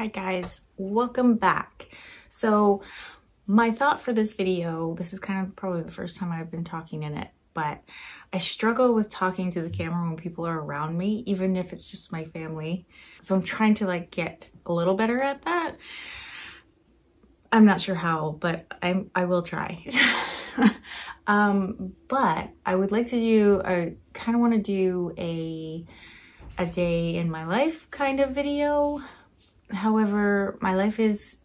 Hi guys, welcome back. So my thought for this video, this is kind of probably the first time I've been talking in it, but I struggle with talking to the camera when people are around me, even if it's just my family. So I'm trying to like get a little better at that. I'm not sure how, but I will try. But I would like to do, I kind of want to do a day in my life kind of video. However, my life is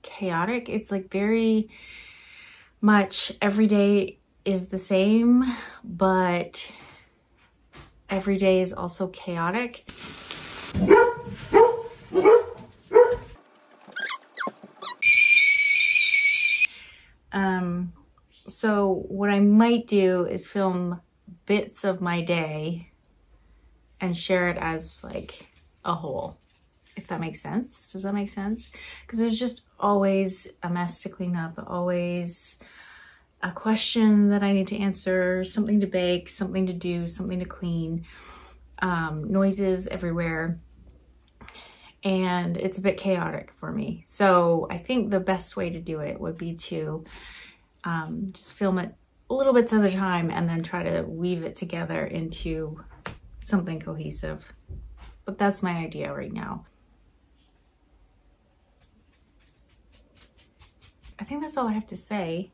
chaotic. It's like very much every day is the same, but every day is also chaotic. So what I might do is film bits of my day and share it as like a whole, if that makes sense. Does that make sense? Because there's just always a mess to clean up, always a question that I need to answer, something to bake, something to do, something to clean, noises everywhere. And it's a bit chaotic for me. So I think the best way to do it would be to just film it little bits at a time and then try to weave it together into something cohesive. But that's my idea right now. I think that's all I have to say.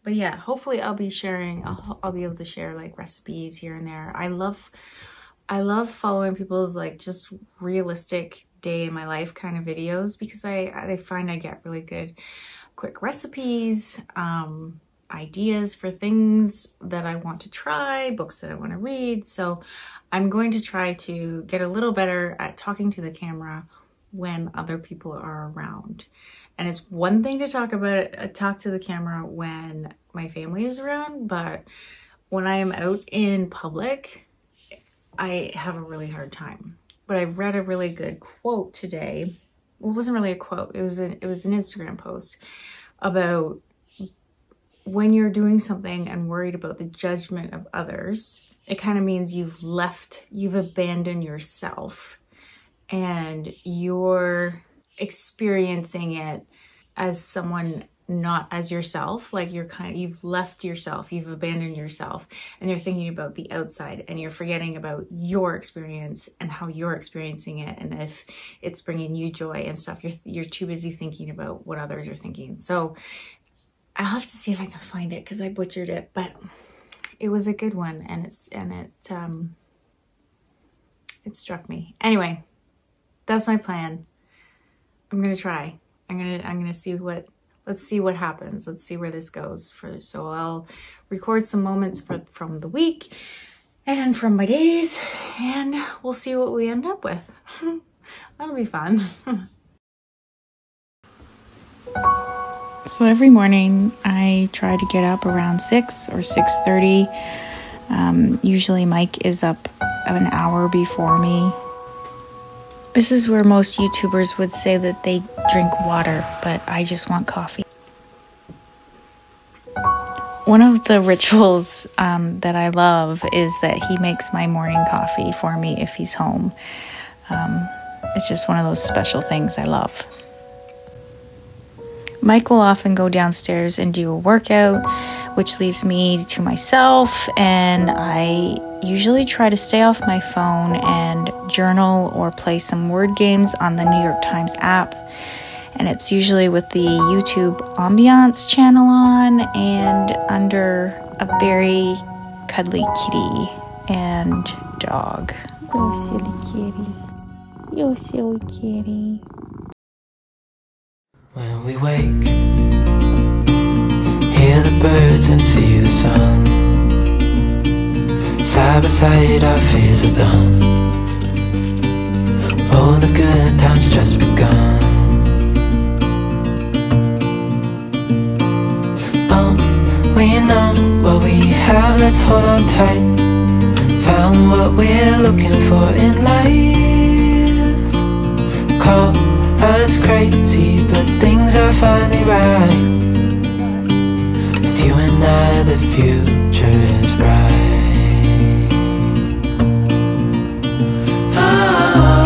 But yeah, hopefully I'll be sharing, I'll be able to share like recipes here and there. I love following people's like just realistic day in my life kind of videos because I find I get really good quick recipes, ideas for things that I want to try, books that I want to read. So I'm going to try to get a little better at talking to the camera when other people are around. And it's one thing to talk to the camera when my family is around, but when I am out in public, I have a really hard time. But I read a really good quote today. Well, it wasn't really a quote. It was an Instagram post about when you're doing something and worried about the judgment of others, it kind of means you've abandoned yourself and you're experiencing it as someone not as yourself. Like you've left yourself, you've abandoned yourself, and you're thinking about the outside and you're forgetting about your experience and how you're experiencing it, and if it's bringing you joy and stuff. You're too busy thinking about what others are thinking. So I'll have to see if I can find it because I butchered it, but it was a good one, and it struck me. Anyway, that's my plan. I'm gonna try. I'm gonna see let's see what happens. Let's see where this goes. So I'll record some moments from the week and from my days, and we'll see what we end up with. That'll be fun. So every morning I try to get up around 6 or 6:30. Usually Mike is up an hour before me. This is where most YouTubers would say that they drink water, but I just want coffee. One of the rituals that I love is that he makes my morning coffee for me if he's home. It's just one of those special things I love. Mike will often go downstairs and do a workout, which leaves me to myself, and I usually try to stay off my phone and journal or play some word games on the New York Times app. And it's usually with the YouTube ambiance channel on and under a very cuddly kitty and dog. Oh, silly kitty. You're silly kitty. When we wake, hear the birds and see the sun. Side by side our fears are done. Oh, the good times just begun. Oh, we know what we have, let's hold on tight. Found what we're looking for in life. Call us crazy, but things are finally right. With you and I, the future is bright. Oh,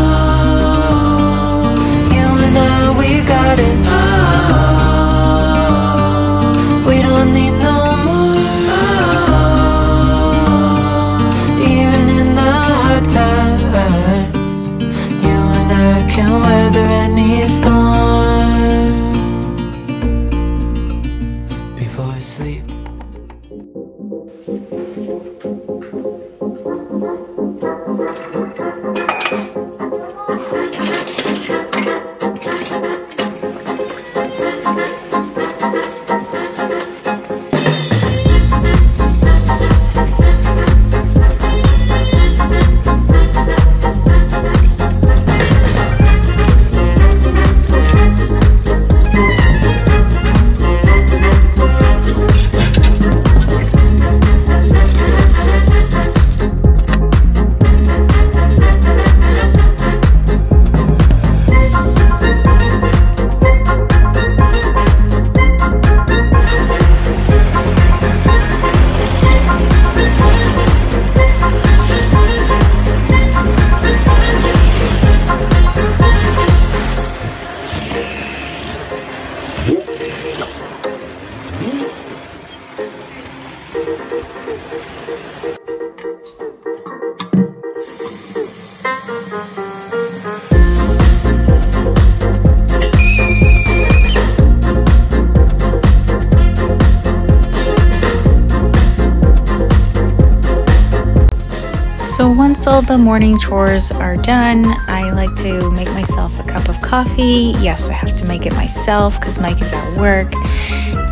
So once all the morning chores are done, I like to make myself a cup of coffee. Yes, I have to make it myself because Mike is at work.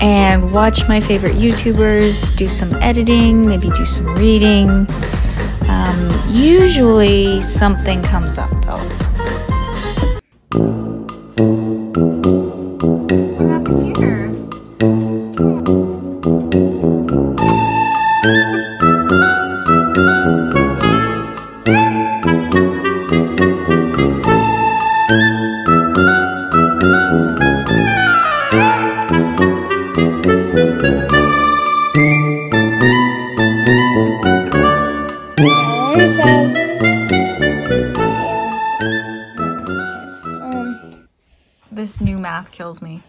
And watch my favorite YouTubers, do some editing, maybe do some reading. Usually something comes up though. What happened here? This new math kills me.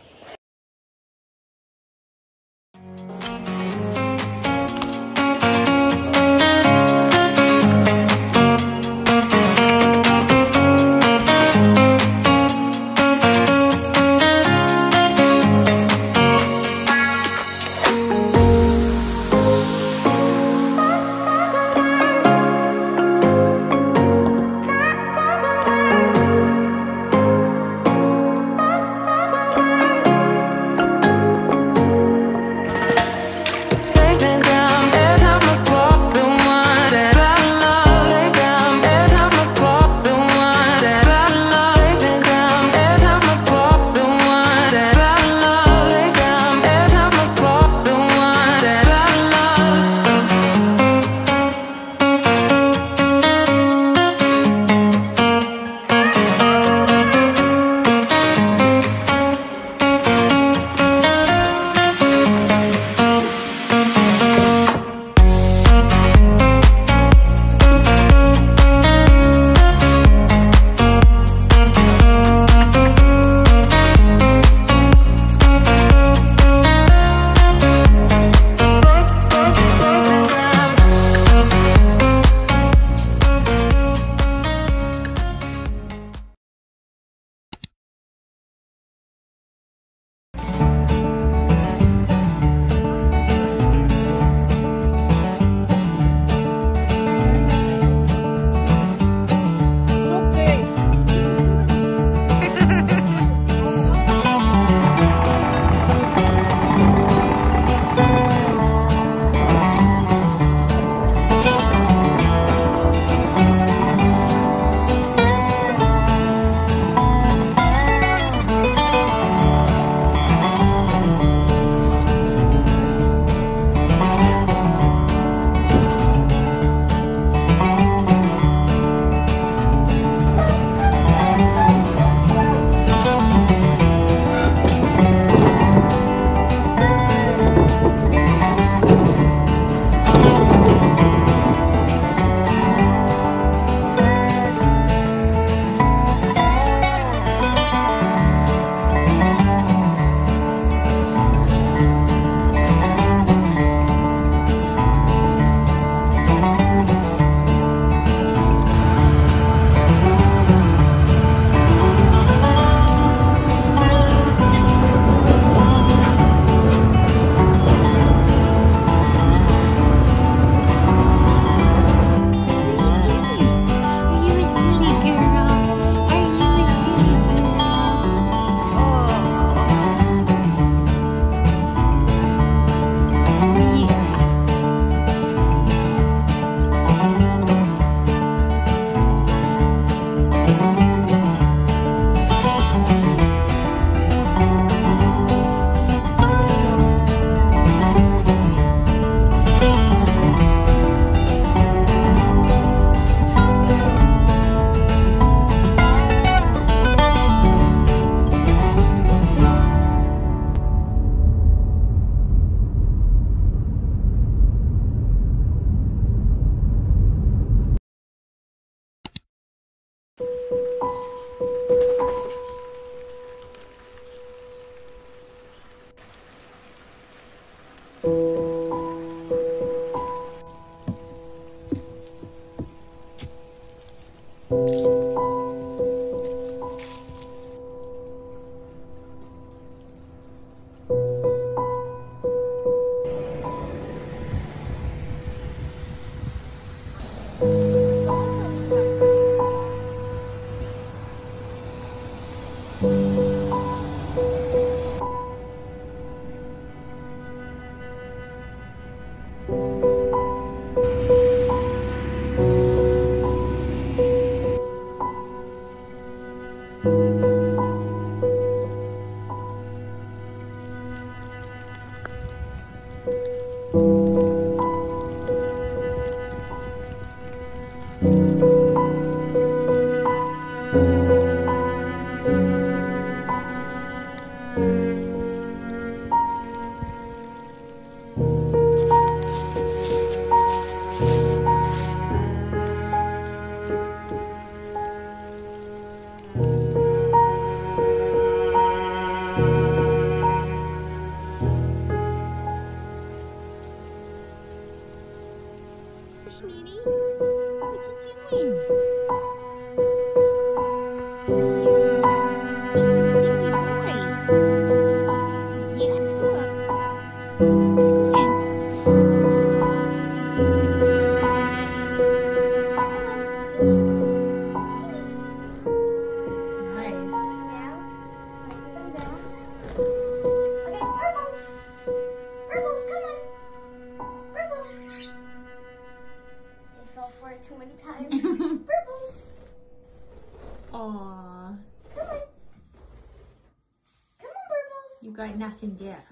Sweetie, what you doing? He's a sleepy boy. Yeah, let's go up. Let's go in. Nice. Down. Come down. Okay, Purples. Purples, come on. Purples. They fell for it too many times. Purples. Aw, Come on. Come on, Purples. you got nothing yet.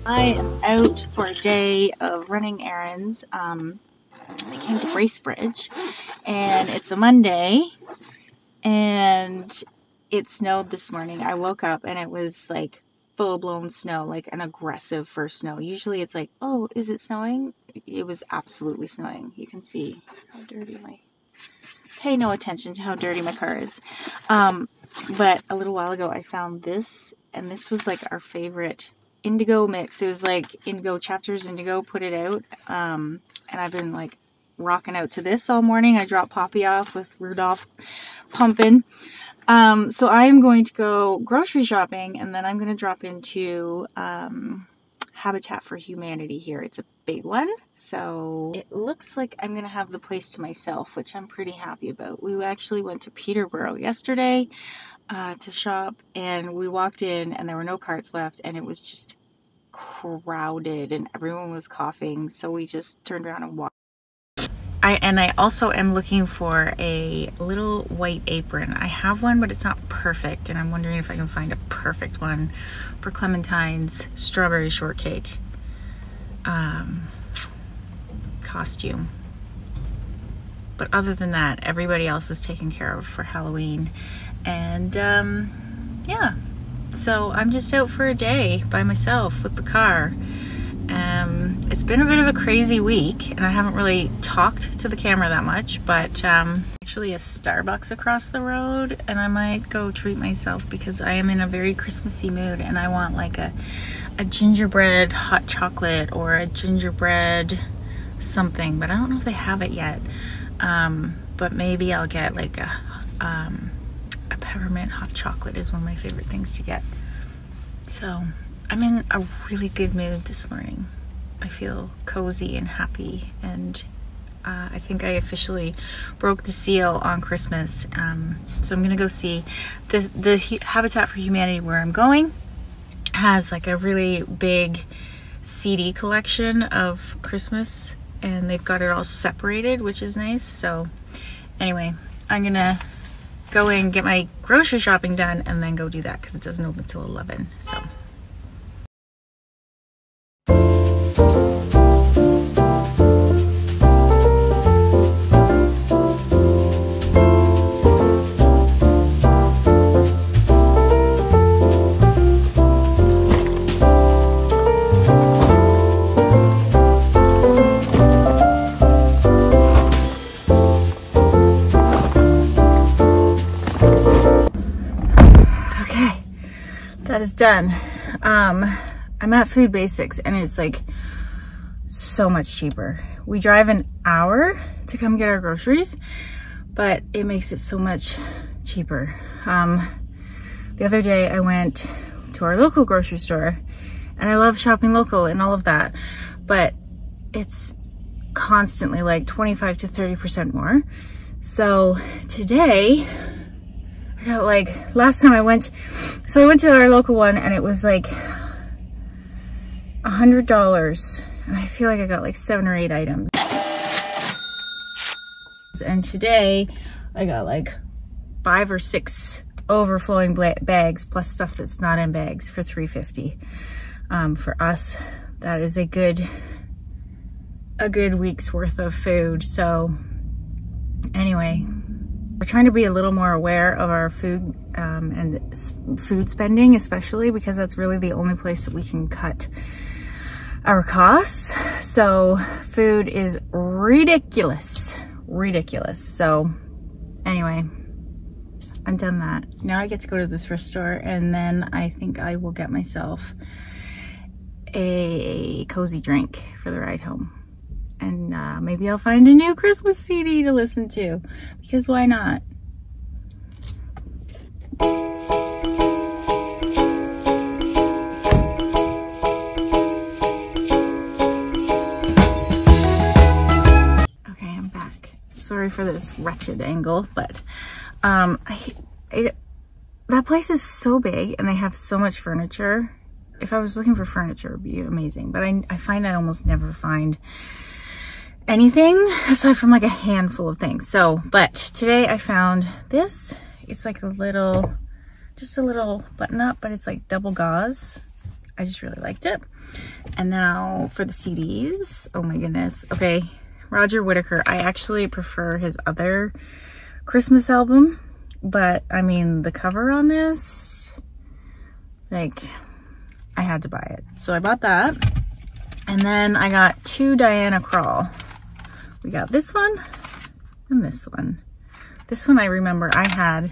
I am out for a day of running errands. I came to Bracebridge, and it's a Monday, and it snowed this morning. I woke up and it was like full-blown snow, like an aggressive first snow. Usually it's like, oh, is it snowing? It was absolutely snowing. You can see how dirty my... Pay no attention to how dirty my car is. But a little while ago I found this, and this was like our favorite indigo mix. It was like Indigo Chapters Indigo put it out, and I've been like rocking out to this all morning. I dropped Poppy off with Rudolph pumping. So I'm going to go grocery shopping, and then I'm going to drop into Habitat for Humanity here. It's a big one, so it looks like I'm going to have the place to myself, which I'm pretty happy about. We actually went to Peterborough yesterday to shop, and we walked in and there were no carts left, and it was just crowded and everyone was coughing, so we just turned around and walked. I also am looking for a little white apron. I have one, but it's not perfect, and I'm wondering if I can find a perfect one for Clementine's strawberry shortcake costume. But other than that, everybody else is taken care of for Halloween. And yeah, so I'm just out for a day by myself with the car. It's been a bit of a crazy week, and I haven't really talked to the camera that much, but actually a Starbucks across the road, and I might go treat myself because I am in a very Christmassy mood, and I want like a gingerbread hot chocolate or a gingerbread something, but I don't know if they have it yet. But maybe I'll get like a peppermint hot chocolate is one of my favorite things to get. So I'm in a really good mood this morning. I feel cozy and happy, and I think I officially broke the seal on Christmas. So I'm gonna go see the Habitat for Humanity where I'm going has like a really big CD collection of Christmas, and they've got it all separated, which is nice. So anyway, I'm gonna go and get my grocery shopping done and then go do that because it doesn't open till 11. So that is done. I'm at Food Basics, and it's like so much cheaper. We drive an hour to come get our groceries, but it makes it so much cheaper. The other day I went to our local grocery store, and I love shopping local and all of that, but it's constantly like 25 to 30% more. So today I got like, last time I went to our local one, and it was like $100, and I feel like I got like 7 or 8 items. And today I got like 5 or 6 overflowing bags plus stuff that's not in bags for $3.50. For us, that is a good week's worth of food. So Anyway, we're trying to be a little more aware of our food and food spending, especially because that's really the only place that we can cut our costs. So food is ridiculous. So anyway, I've done that. Now I get to go to the thrift store, and then I think I will get myself a cozy drink for the ride home. And maybe I'll find a new Christmas CD to listen to, because why not? Okay, I'm back. Sorry for this wretched angle, but that place is so big and they have so much furniture. If I was looking for furniture, it would be amazing. But I find I almost never find anything aside from like a handful of things. So, but today I found this. It's like just a little button up, but it's like double gauze. I just really liked it. And now for the CDs, oh my goodness. Okay, Roger Whittaker. I actually prefer his other Christmas album, but I mean the cover on this, like, I had to buy it. So I bought that. And then I got 2 Diana Krall. We got this one and this one. This one I remember I had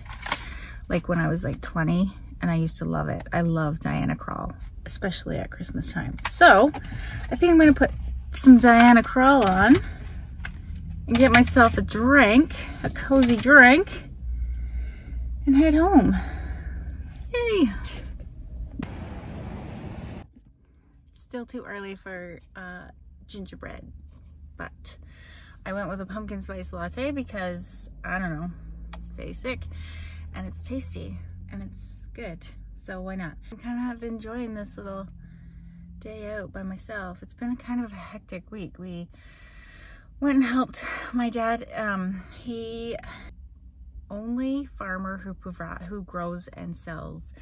like when I was like 20, and I used to love it. I love Diana Krall, especially at Christmas time. So I think I'm gonna put some Diana Krall on and get myself a drink, a cozy drink, and head home. Yay. Still too early for gingerbread, but I went with a pumpkin spice latte because, I don't know, basic, and it's tasty and it's good, so why not? I kind of enjoying this little day out by myself. It's been kind of a hectic week. We went and helped my dad. He only farmer who grows and sells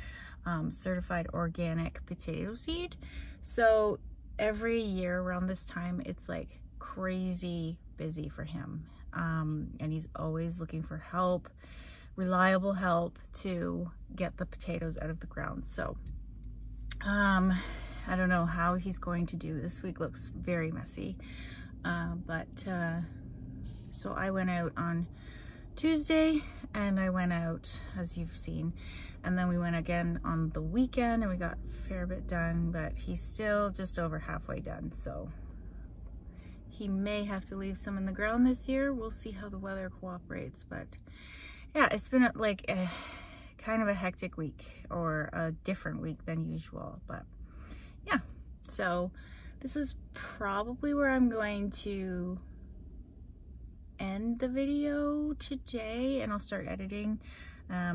certified organic potato seed. So every year around this time, it's like crazy busy for him. And he's always looking for help, reliable help to get the potatoes out of the ground. So I don't know how he's going to do this week. Looks very messy. So I went out on Tuesday, and I went out, as you've seen, and then we went again on the weekend, and we got a fair bit done, but he's still just over halfway done, so he may have to leave some in the ground this year. We'll see how the weather cooperates, but yeah, it's been like a kind of a hectic week, or a different week than usual, but yeah. So this is probably where I'm going to end the video today, and I'll start editing.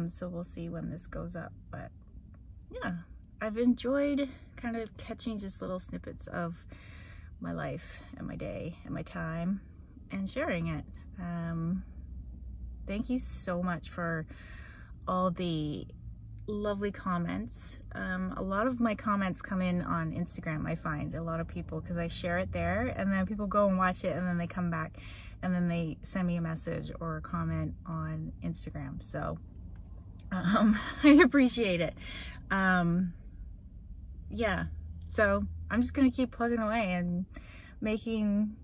So we'll see when this goes up, but yeah, I've enjoyed kind of catching just little snippets of my life and my day and my time and sharing it. Thank you so much for all the lovely comments. A lot of my comments come in on Instagram. I find a lot of people, because I share it there, and then people go and watch it, and then they come back and then they send me a message or a comment on Instagram. So I appreciate it. Yeah, so I'm just gonna keep plugging away and making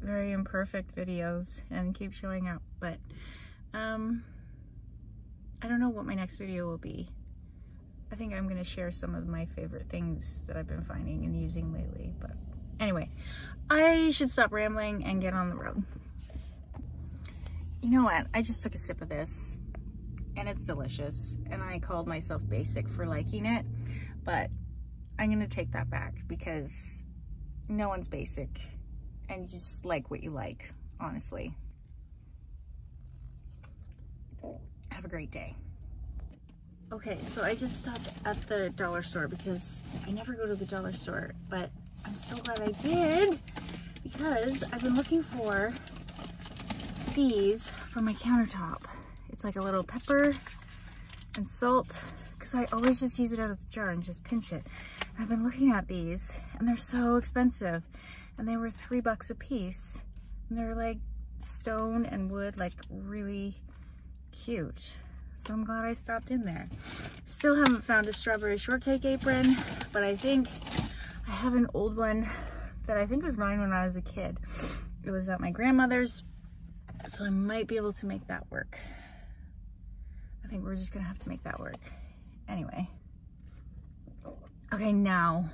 very imperfect videos and keep showing up, but I don't know what my next video will be. I think I'm gonna share some of my favorite things that I've been finding and using lately, but anyway, I should stop rambling and get on the road. You know what? I just took a sip of this, and it's delicious, and I called myself basic for liking it, but I'm gonna take that back, because no one's basic, and you just like what you like, honestly. Have a great day. Okay, so I just stopped at the dollar store, because I never go to the dollar store, but I'm so glad I did, because I've been looking for these for my countertop. It's like a little pepper and salt, because I always just use it out of the jar and just pinch it. And I've been looking at these, and they're so expensive, and they were $3 a piece, and they're like stone and wood, like really cute. So I'm glad I stopped in there. Still haven't found a strawberry shortcake apron, but I think I have an old one that I think was mine when I was a kid. It was at my grandmother's, so I might be able to make that work. I think we're just gonna have to make that work. Anyway. Okay, now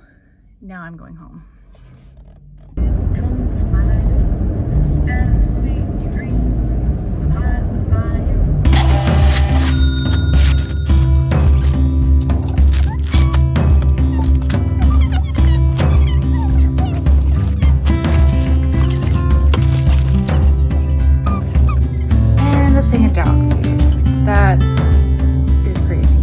I'm going home. Don't smile as we dream by the fire. And a thing of dog food. That is crazy.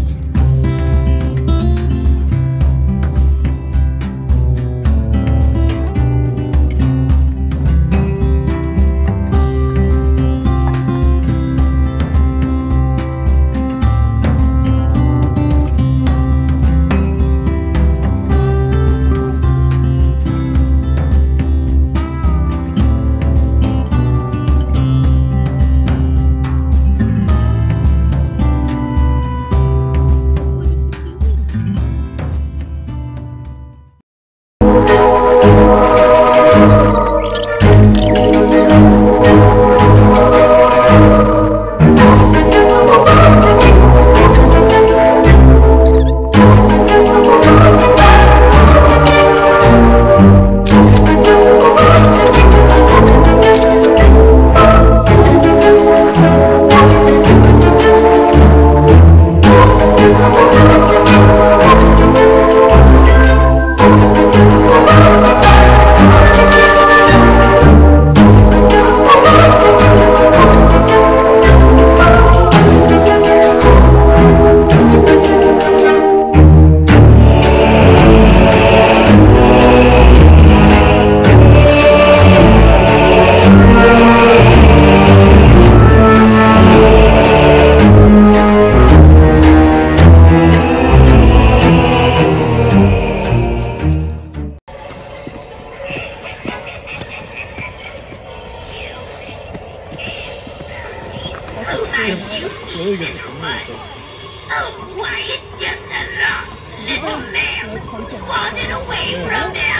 Really gets it from me, so. Oh, why, it's just a lost little lamb wandered away from their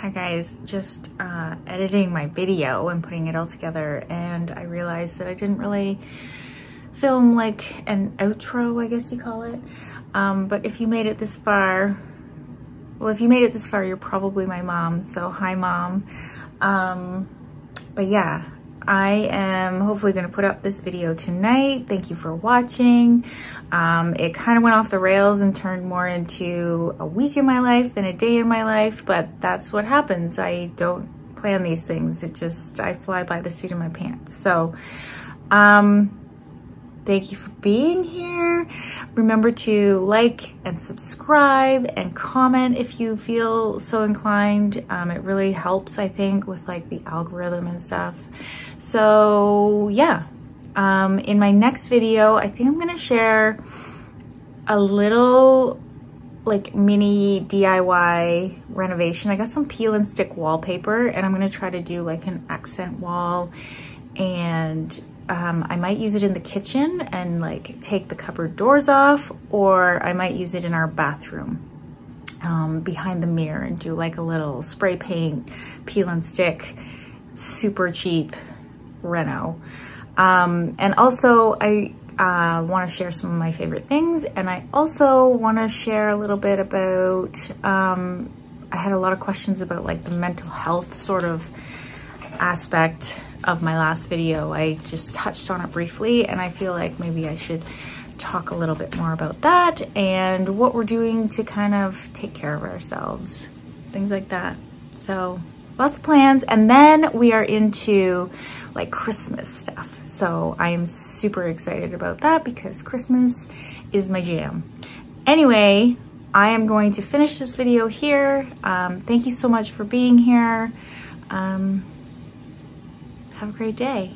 Hi guys, just editing my video and putting it all together, and I realized that I didn't really film like an outro, I guess you call it. But if you made it this far, well, if you made it this far, you're probably my mom, so hi mom. But yeah, I am hopefully gonna put up this video tonight. Thank you for watching. It kind of went off the rails and turned more into a week in my life than a day in my life, but that's what happens. I don't plan these things. I fly by the seat of my pants. So, thank you for being here. Remember to like and subscribe and comment if you feel so inclined. It really helps, I think, with like the algorithm and stuff. So yeah, in my next video, I think I'm gonna share a little like mini DIY renovation. I got some peel and stick wallpaper, and I'm gonna try to do like an accent wall, and I might use it in the kitchen and like take the cupboard doors off, or I might use it in our bathroom. behind the mirror and do like a little spray paint, peel and stick, super cheap reno. And also I want to share some of my favorite things, and I also want to share a little bit about, I had a lot of questions about like the mental health sort of aspect of my last video. I just touched on it briefly, and I feel like maybe I should talk a little bit more about that and what we're doing to kind of take care of ourselves, things like that. So lots of plans, and then we are into like Christmas stuff. So I am super excited about that because Christmas is my jam. Anyway, I am going to finish this video here. Thank you so much for being here. Have a great day.